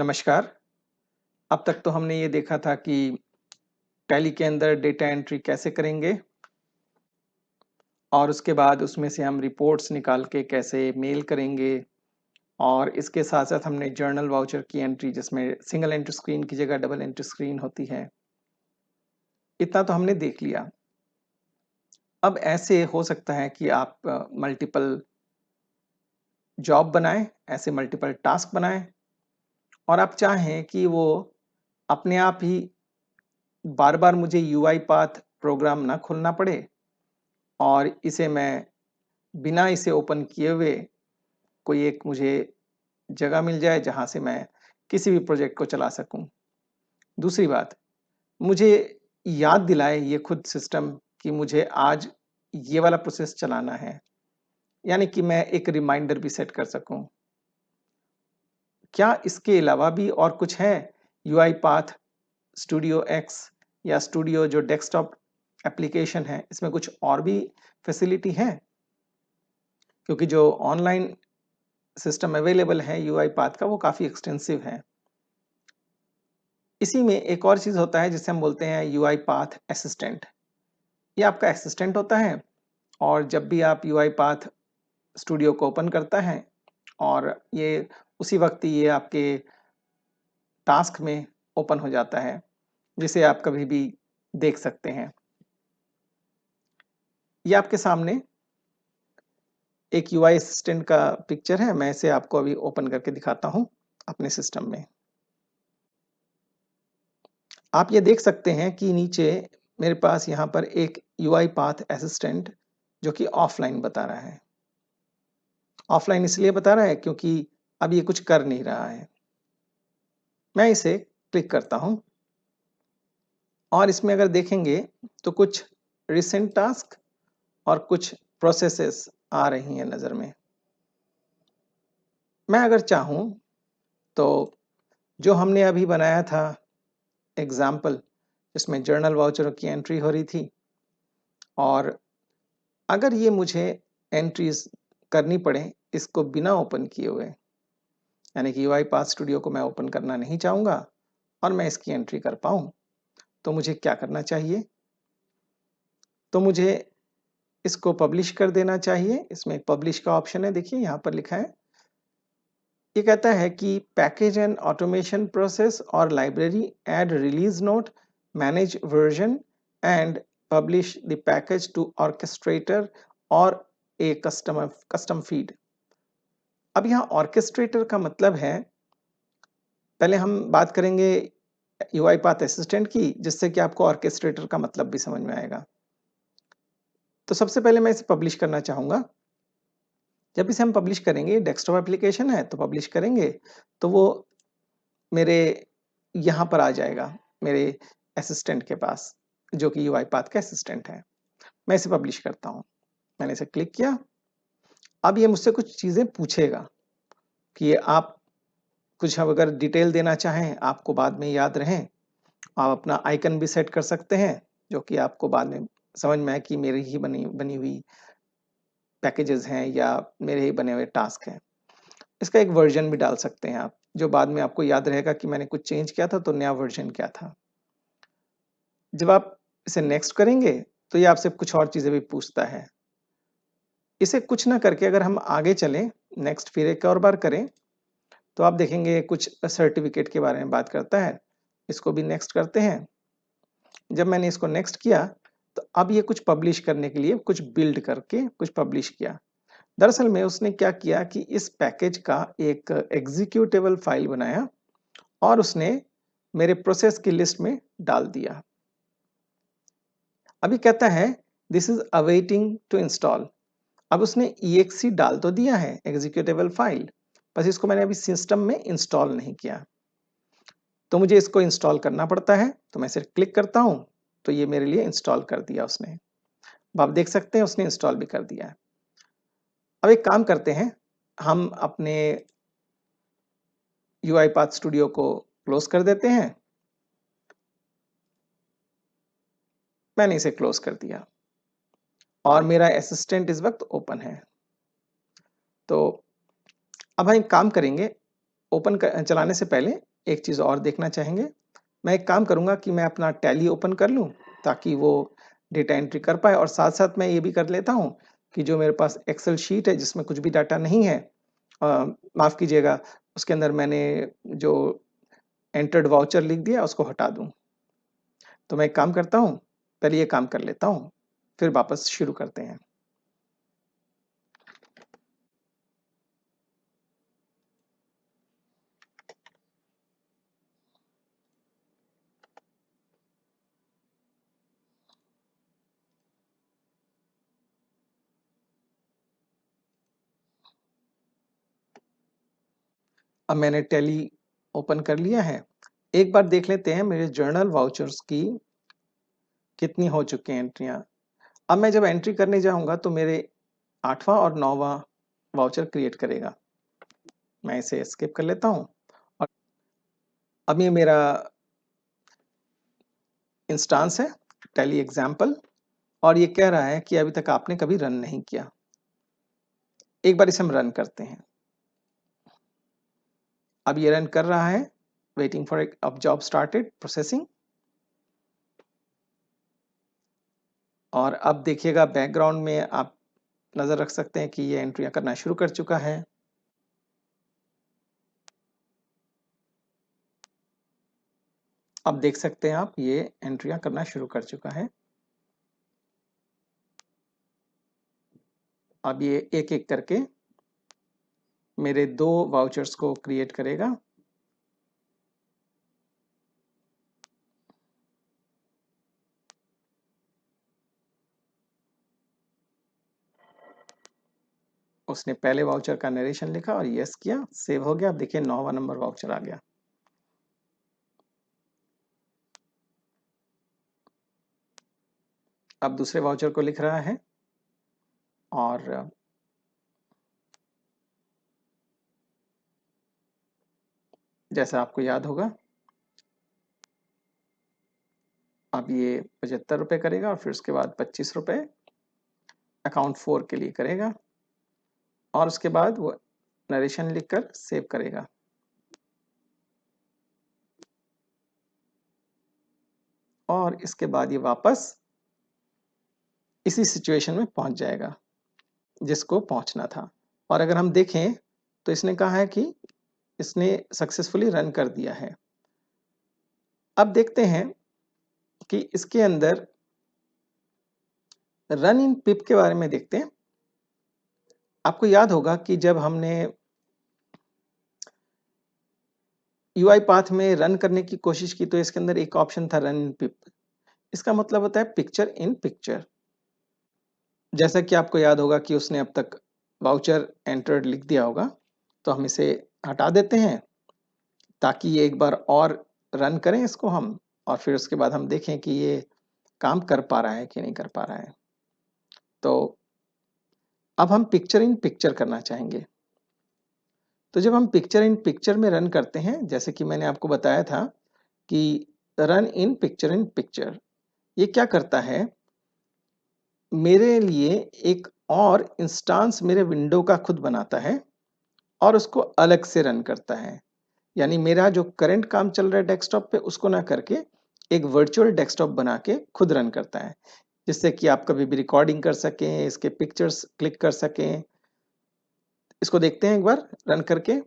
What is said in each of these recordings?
नमस्कार। अब तक तो हमने ये देखा था कि टैली के अंदर डेटा एंट्री कैसे करेंगे और उसके बाद उसमें से हम रिपोर्ट्स निकाल के कैसे मेल करेंगे और इसके साथ-साथ हमने जर्नल वाउचर की एंट्री जिसमें सिंगल एंट्री स्क्रीन की जगह डबल एंट्री स्क्रीन होती है। इतना तो हमने देख लिया। अब ऐसे हो सकता है कि आप मल्टीपल जॉब बनाएँ, ऐसे मल्टीपल टास्क बनाएँ और आप चाहें कि वो अपने आप ही बार-बार मुझे यूआई पाथ प्रोग्राम ना खोलना पड़े और इसे मैं बिना इसे ओपन किए हुए कोई एक मुझे जगह मिल जाए जहाँ से मैं किसी भी प्रोजेक्ट को चला सकूँ। दूसरी बात, मुझे याद दिलाए ये खुद सिस्टम कि मुझे आज ये वाला प्रोसेस चलाना है, यानी कि मैं एक रिमाइंडर भी सेट कर सकूँ। क्या इसके अलावा भी और कुछ है यूआईपाथ स्टूडियो एक्स या स्टूडियो जो डेस्कटॉप एप्लीकेशन है, इसमें कुछ और भी फैसिलिटी है? क्योंकि जो ऑनलाइन सिस्टम अवेलेबल है यूआईपाथ का वो काफ़ी एक्सटेंसिव है। इसी में एक और चीज़ होता है जिसे हम बोलते हैं यूआईपाथ असिस्टेंट। ये आपका असिस्टेंट होता है और जब भी आप यूआईपाथ स्टूडियो को ओपन करता है और ये उसी वक्त ये आपके टास्क में ओपन हो जाता है, जिसे आप कभी भी देख सकते हैं। ये आपके सामने एक यूआई असिस्टेंट का पिक्चर है, मैं इसे आपको अभी ओपन करके दिखाता हूँ अपने सिस्टम में। आप ये देख सकते हैं कि नीचे मेरे पास यहाँ पर एक यूआईपाथ असिस्टेंट जो कि ऑफलाइन बता रहा है। ऑफलाइन इसलिए बता रहा है क्योंकि अब ये कुछ कर नहीं रहा है। मैं इसे क्लिक करता हूँ और इसमें अगर देखेंगे तो कुछ रिसेंट टास्क और कुछ प्रोसेसेस आ रही हैं नज़र में। मैं अगर चाहूँ तो जो हमने अभी बनाया था एग्जाम्पल जिसमें जर्नल वाउचरों की एंट्री हो रही थी और अगर ये मुझे एंट्रीज करनी पड़े इसको बिना ओपन किए हुए, यानी कि यूआईपाथ स्टूडियो को मैं ओपन करना नहीं चाहूँगा और मैं इसकी एंट्री कर पाऊँ, तो मुझे क्या करना चाहिए? तो मुझे इसको पब्लिश कर देना चाहिए। इसमें एक पब्लिश का ऑप्शन है, देखिए यहाँ पर लिखा है। ये कहता है कि पैकेज एंड ऑटोमेशन प्रोसेस और library add release note, manage version and publish the package to orchestrator और ए कस्टम फीड। अब यहाँ ऑर्केस्ट्रेटर का मतलब है, पहले हम बात करेंगे यूआईपाथ असिस्टेंट की जिससे कि आपको ऑर्केस्ट्रेटर का मतलब भी समझ में आएगा। तो सबसे पहले मैं इसे पब्लिश करना चाहूँगा। जब इसे हम पब्लिश करेंगे, डेस्कटॉप एप्लीकेशन है तो पब्लिश करेंगे तो वो मेरे यहाँ पर आ जाएगा, मेरे असिस्टेंट के पास जो कि यूआईपाथ का असिस्टेंट है। मैं इसे पब्लिश करता हूँ। मैंने इसे क्लिक किया। अब ये मुझसे कुछ चीज़ें पूछेगा कि ये आप कुछ अब अगर डिटेल देना चाहें, आपको बाद में याद रहें, आप अपना आइकन भी सेट कर सकते हैं जो कि आपको बाद में समझ में आए कि मेरी ही बनी बनी हुई पैकेजेस हैं या मेरे ही बने हुए टास्क हैं। इसका एक वर्जन भी डाल सकते हैं आप, जो बाद में आपको याद रहेगा कि मैंने कुछ चेंज किया था तो नया वर्जन क्या था। जब आप इसे नेक्स्ट करेंगे तो ये आपसे कुछ और चीज़ें भी पूछता है। इसे कुछ ना करके अगर हम आगे चलें, नेक्स्ट फिर एक और बार करें, तो आप देखेंगे कुछ सर्टिफिकेट के बारे में बात करता है। इसको भी नेक्स्ट करते हैं। जब मैंने इसको नेक्स्ट किया, तो अब ये कुछ पब्लिश करने के लिए कुछ बिल्ड करके कुछ पब्लिश किया। दरअसल में उसने क्या किया कि इस पैकेज का एक एग्जीक्यूटेबल फाइल बनाया और उसने मेरे प्रोसेस की लिस्ट में डाल दिया। अभी कहता है this is awaiting to install. अब उसने exe डाल तो दिया है एग्जीक्यूटेबल फाइल, बस इसको मैंने अभी सिस्टम में इंस्टॉल नहीं किया, तो मुझे इसको इंस्टॉल करना पड़ता है। तो मैं सिर्फ क्लिक करता हूँ तो ये मेरे लिए इंस्टॉल कर दिया उसने। अब आप देख सकते हैं उसने इंस्टॉल भी कर दिया है। अब एक काम करते हैं, हम अपने यूआईपाथ स्टूडियो को क्लोज कर देते हैं। मैंने इसे क्लोज कर दिया और मेरा असिस्टेंट इस वक्त ओपन है। तो अब हम एक काम करेंगे, चलाने से पहले एक चीज़ और देखना चाहेंगे, मैं एक काम करूँगा कि मैं अपना टैली ओपन कर लूँ ताकि वो डेटा एंट्री कर पाए, और साथ-साथ मैं ये भी कर लेता हूँ कि जो मेरे पास एक्सेल शीट है जिसमें कुछ भी डाटा नहीं है, माफ़ कीजिएगा, उसके अंदर मैंने जो एंटर्ड वाउचर लिख दिया उसको हटा दूँ। तो मैं एक काम करता हूँ, पहले ये काम कर लेता हूँ, फिर वापस शुरू करते हैं। अब मैंने टैली ओपन कर लिया है। एक बार देख लेते हैं मेरे जर्नल वाउचर्स की कितनी हो चुकी हैं एंट्रियाँ। अब मैं जब एंट्री करने जाऊँगा तो मेरे 8वाँ और 9वाँ वाउचर क्रिएट करेगा। मैं इसे स्किप कर लेता हूँ और अब ये मेरा इंस्टांस है, टैली एग्जाम्पल, और ये कह रहा है कि अभी तक आपने कभी रन नहीं किया। एक बार इसे हम रन करते हैं। अब ये रन कर रहा है, वेटिंग फॉर अब जॉब स्टार्टेड प्रोसेसिंग। और अब देखिएगा बैकग्राउंड में आप नज़र रख सकते हैं कि ये एंट्रियाँ करना शुरू कर चुका है। अब देख सकते हैं आप ये एंट्रियाँ करना शुरू कर चुका है। अब ये एक-एक करके मेरे 2 वाउचर्स को क्रिएट करेगा। उसने पहले वाउचर का नरेशन लिखा और यस किया, सेव हो गया। अब देखिए 9वाँ नंबर वाउचर आ गया। अब दूसरे वाउचर को लिख रहा है और जैसा आपको याद होगा, अब ये 75 रुपए करेगा और फिर उसके बाद 25 रुपए अकाउंट 4 के लिए करेगा और उसके बाद वो नरेशन लिखकर सेव करेगा। और इसके बाद ये वापस इसी सिचुएशन में पहुंच जाएगा जिसको पहुंचना था। और अगर हम देखें तो इसने कहा है कि इसने सक्सेसफुली रन कर दिया है। अब देखते हैं कि इसके अंदर रन इन पिप के बारे में देखते हैं। आपको याद होगा कि जब हमने यूआई पाथ में रन करने की कोशिश की तो इसके अंदर एक ऑप्शन था रन इन पिप। इसका मतलब होता है पिक्चर इन पिक्चर। जैसा कि आपको याद होगा कि उसने अब तक वाउचर एंटर्ड लिख दिया होगा, तो हम इसे हटा देते हैं ताकि ये एक बार और रन करें इसको हम, और फिर उसके बाद हम देखें कि ये काम कर पा रहा है कि नहीं कर पा रहा है। तो अब हम पिक्चर इन पिक्चर करना चाहेंगे। तो जब हम पिक्चर इन पिक्चर में रन करते हैं, जैसे कि मैंने आपको बताया था कि रन इन पिक्चर, ये क्या करता है, मेरे लिए एक और इंस्टांस मेरे विंडो का खुद बनाता है और उसको अलग से रन करता है। यानी मेरा जो करंट काम चल रहा है डेस्कटॉप पे उसको ना करके एक वर्चुअल डेस्कटॉप बना के खुद रन करता है, जिससे कि आप कभी भी रिकॉर्डिंग कर सकें, इसके पिक्चर्स क्लिक कर सकें। इसको देखते हैं एक बार रन करके।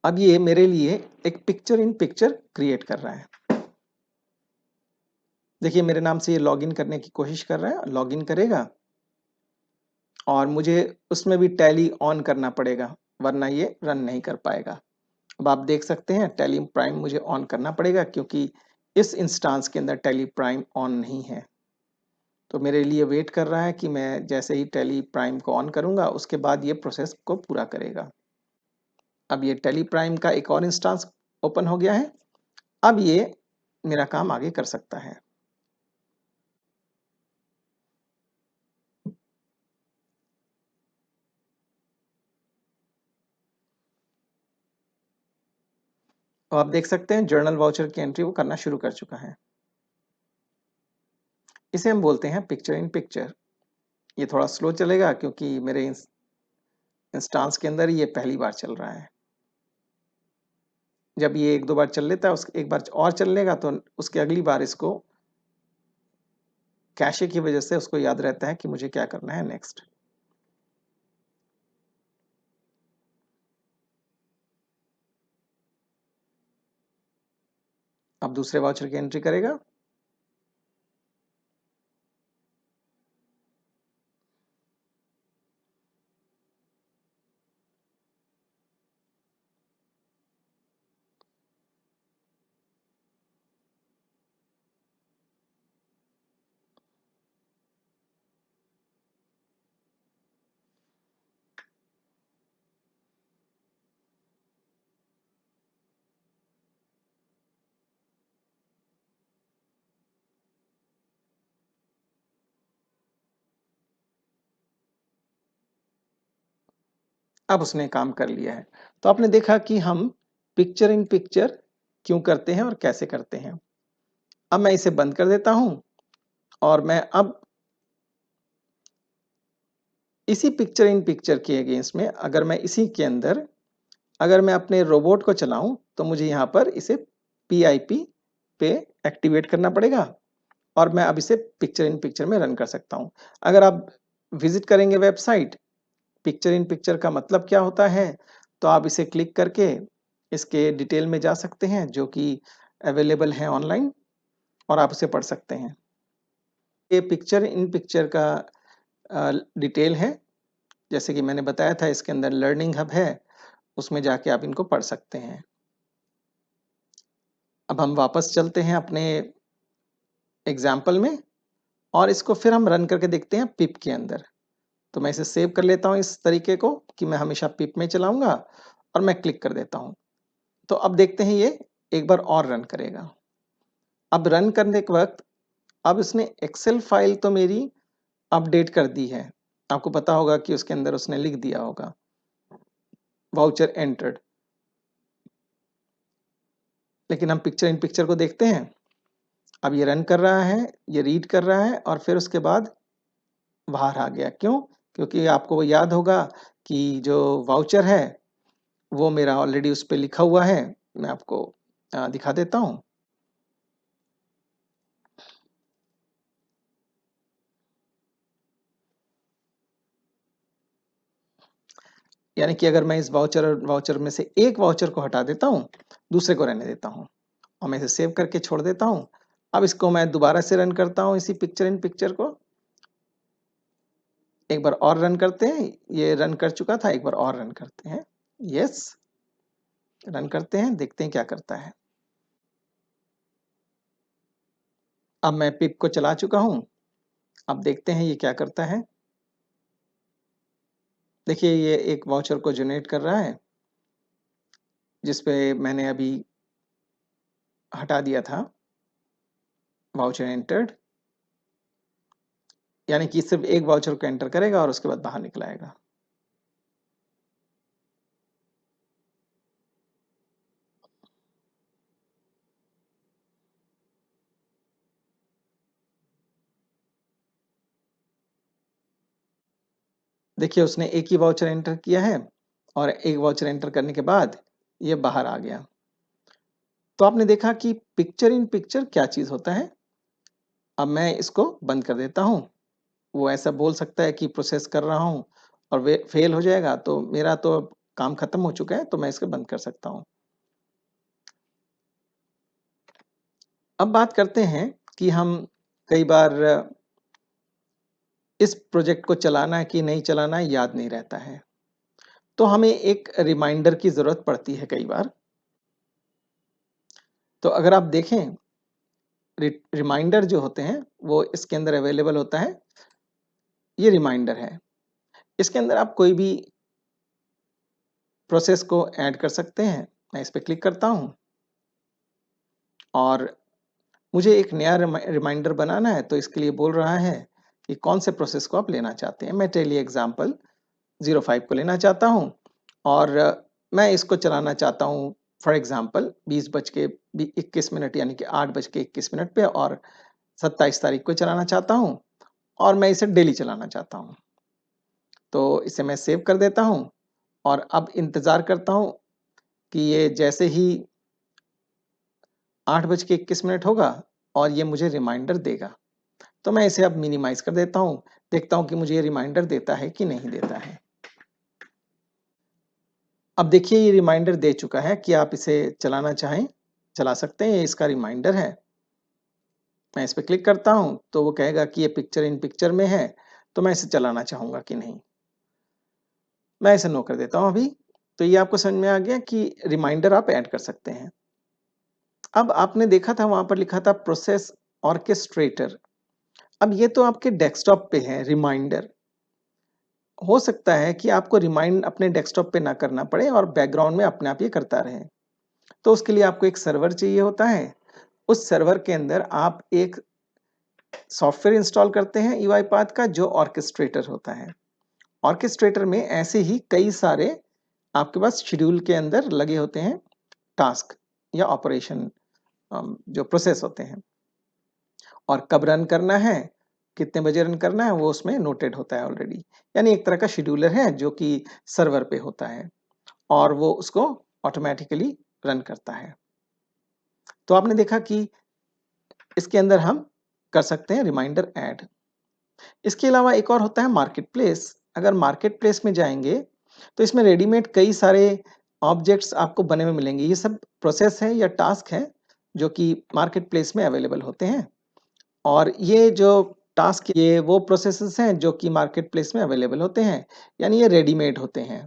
अब ये मेरे लिए एक पिक्चर इन पिक्चर क्रिएट कर रहा है। देखिए मेरे नाम से ये लॉगिन करने की कोशिश कर रहा है, लॉगिन करेगा और मुझे उसमें भी टैली ऑन करना पड़ेगा, वरना ये रन नहीं कर पाएगा। अब आप देख सकते हैं टैली प्राइम मुझे ऑन करना पड़ेगा क्योंकि इस इंस्टांस के अंदर टैली प्राइम ऑन नहीं है। तो मेरे लिए वेट कर रहा है कि मैं जैसे ही टैली प्राइम को ऑन करूंगा उसके बाद ये प्रोसेस को पूरा करेगा। अब ये टैली प्राइम का एक और इंस्टांस ओपन हो गया है। अब ये मेरा काम आगे कर सकता है। तो आप देख सकते हैं जर्नल वाउचर की एंट्री वो करना शुरू कर चुका है। इसे हम बोलते हैं पिक्चर इन पिक्चर। ये थोड़ा स्लो चलेगा क्योंकि मेरे इंस्टांस के अंदर ये पहली बार चल रहा है। जब ये 1-2 बार चल लेता है, उस एक बार और चल लेगा तो उसके अगली बार इसको कैशे की वजह से उसको याद रहता है कि मुझे क्या करना है नेक्स्ट। अब दूसरे वाउचर की एंट्री करेगा। अब उसने काम कर लिया है। तो आपने देखा कि हम पिक्चर इन पिक्चर क्यों करते हैं और कैसे करते हैं। अब मैं इसे बंद कर देता हूं और मैं अब इसी पिक्चर इन पिक्चर के अगेंस्ट में अगर मैं इसी के अंदर अगर मैं अपने रोबोट को चलाऊं तो मुझे यहाँ पर इसे PIP पे एक्टिवेट करना पड़ेगा और मैं अब इसे पिक्चर इन पिक्चर में रन कर सकता हूं। अगर आप विजिट करेंगे वेबसाइट पिक्चर इन पिक्चर का मतलब क्या होता है तो आप इसे क्लिक करके इसके डिटेल में जा सकते हैं जो कि अवेलेबल है ऑनलाइन और आप उसे पढ़ सकते हैं। ये पिक्चर इन पिक्चर का डिटेल है, जैसे कि मैंने बताया था इसके अंदर लर्निंग हब है, उसमें जाके आप इनको पढ़ सकते हैं। अब हम वापस चलते हैं अपने एग्जाम्पल में और इसको फिर हम रन करके देखते हैं पिप के अंदर। तो मैं इसे सेव कर लेता हूँ इस तरीके को कि मैं हमेशा पिप में चलाऊंगा और मैं क्लिक कर देता हूँ। तो अब देखते हैं ये एक बार और रन करेगा। अब रन करने के वक्त अब इसने एक्सेल फाइल तो मेरी अपडेट कर दी है। आपको पता होगा कि उसके अंदर उसने लिख दिया होगा वाउचर एंटर्ड। लेकिन हम पिक्चर इन पिक्चर को देखते हैं। अब ये रन कर रहा है, ये रीड कर रहा है और फिर उसके बाद बाहर आ गया। क्यों? क्योंकि आपको वो याद होगा कि जो वाउचर है वो मेरा ऑलरेडी उस पे लिखा हुआ है। मैं आपको दिखा देता हूँ। यानी कि अगर मैं इस वाउचर में से एक वाउचर को हटा देता हूँ, दूसरे को रहने देता हूँ और मैं इसे सेव करके छोड़ देता हूँ। अब इसको मैं दोबारा से रन करता हूँ इसी पिक्चर इन पिक्चर को। एक बार और रन करते हैं। ये रन कर चुका था, एक बार और रन करते हैं। यस, रन करते हैं, देखते हैं क्या करता है। अब मैं पिप को चला चुका हूँ। अब देखते हैं ये क्या करता है। देखिए ये एक वाउचर को जनरेट कर रहा है जिस पे मैंने अभी हटा दिया था वाउचर एंटर्ड। यानी कि सिर्फ एक वाउचर को एंटर करेगा और उसके बाद बाहर निकल आएगा। देखिए उसने एक ही वाउचर एंटर किया है और एक वाउचर एंटर करने के बाद ये बाहर आ गया। तो आपने देखा कि पिक्चर इन पिक्चर क्या चीज होता है। अब मैं इसको बंद कर देता हूँ। वो ऐसा बोल सकता है कि प्रोसेस कर रहा हूँ और वे फेल हो जाएगा, तो मेरा तो अब काम खत्म हो चुका है, तो मैं इसको बंद कर सकता हूँ। अब बात करते हैं कि हम कई बार इस प्रोजेक्ट को चलाना है कि नहीं चलाना है याद नहीं रहता है, तो हमें एक रिमाइंडर की जरूरत पड़ती है कई बार। तो अगर आप देखें रिमाइंडर जो होते हैं वो इसके अंदर अवेलेबल होता है। ये रिमाइंडर है, इसके अंदर आप कोई भी प्रोसेस को ऐड कर सकते हैं। मैं इस पर क्लिक करता हूँ और मुझे एक नया रिमाइंडर बनाना है, तो इसके लिए बोल रहा है कि कौन से प्रोसेस को आप लेना चाहते हैं। मैं चलिए एग्जाम्पल 05 को लेना चाहता हूँ और मैं इसको चलाना चाहता हूँ फॉर एग्जाम्पल 20:21 यानी कि 8:21 पे और 27 तारीख को चलाना चाहता हूँ और मैं इसे डेली चलाना चाहता हूँ। तो इसे मैं सेव कर देता हूँ और अब इंतज़ार करता हूँ कि ये जैसे ही 8:21 होगा और ये मुझे रिमाइंडर देगा। तो मैं इसे अब मिनिमाइज कर देता हूँ, देखता हूँ कि मुझे ये रिमाइंडर देता है कि नहीं देता है। अब देखिए ये रिमाइंडर दे चुका है कि आप इसे चलाना चाहें, चला सकते हैं, ये इसका रिमाइंडर है। मैं इस पे क्लिक करता हूँ तो वो कहेगा कि ये पिक्चर इन पिक्चर में है, तो मैं इसे चलाना चाहूँगा कि नहीं। मैं इसे नो कर देता हूँ अभी। तो ये आपको समझ में आ गया कि रिमाइंडर आप ऐड कर सकते हैं। अब आपने देखा था वहाँ पर लिखा था प्रोसेस ऑर्केस्ट्रेटर। अब ये तो आपके डेस्कटॉप पे है रिमाइंडर। हो सकता है कि आपको रिमाइंड अपने डेस्कटॉप पे ना करना पड़े और बैकग्राउंड में अपने आप ये करता रहे। तो उसके लिए आपको एक सर्वर चाहिए होता है। उस सर्वर के अंदर आप एक सॉफ्टवेयर इंस्टॉल करते हैं यूआईपाथ का जो ऑर्केस्ट्रेटर होता है। ऑर्केस्ट्रेटर में ऐसे ही कई सारे आपके पास शेड्यूल के अंदर लगे होते हैं टास्क या ऑपरेशन, जो प्रोसेस होते हैं, और कब रन करना है, कितने बजे रन करना है, वो उसमें नोटेड होता है ऑलरेडी। यानी एक तरह का शेड्यूलर है जो कि सर्वर पे होता है और वो उसको ऑटोमेटिकली रन करता है। तो आपने देखा कि इसके अंदर हम कर सकते हैं रिमाइंडर ऐड। इसके अलावा एक और होता है मार्केट प्लेस। अगर मार्केट प्लेस में जाएंगे तो इसमें रेडीमेड कई सारे ऑब्जेक्ट्स आपको बने हुए मिलेंगे। ये सब प्रोसेस है या टास्क है जो कि मार्केट प्लेस में अवेलेबल होते हैं, और ये जो टास्क, ये वो प्रोसेसेस हैं जो कि मार्केट प्लेस में अवेलेबल होते हैं, यानी ये रेडीमेड होते हैं।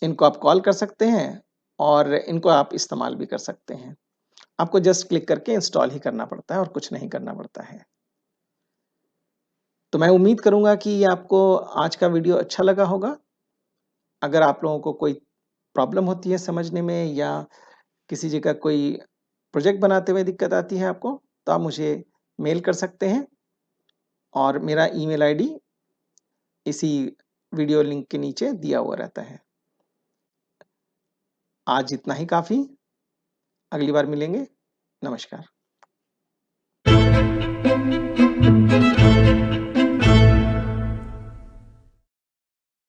इनको आप कॉल कर सकते हैं और इनको आप इस्तेमाल भी कर सकते हैं। आपको जस्ट क्लिक करके इंस्टॉल ही करना पड़ता है और कुछ नहीं करना पड़ता है। तो मैं उम्मीद करूंगा कि ये आपको आज का वीडियो अच्छा लगा होगा। अगर आप लोगों को कोई प्रॉब्लम होती है समझने में या किसी जगह कोई प्रोजेक्ट बनाते हुए दिक्कत आती है आपको, तो आप मुझे मेल कर सकते हैं और मेरा ईमेल आईडी इसी वीडियो लिंक के नीचे दिया हुआ रहता है। आज इतना ही काफ़ी। अगली बार मिलेंगे। नमस्कार।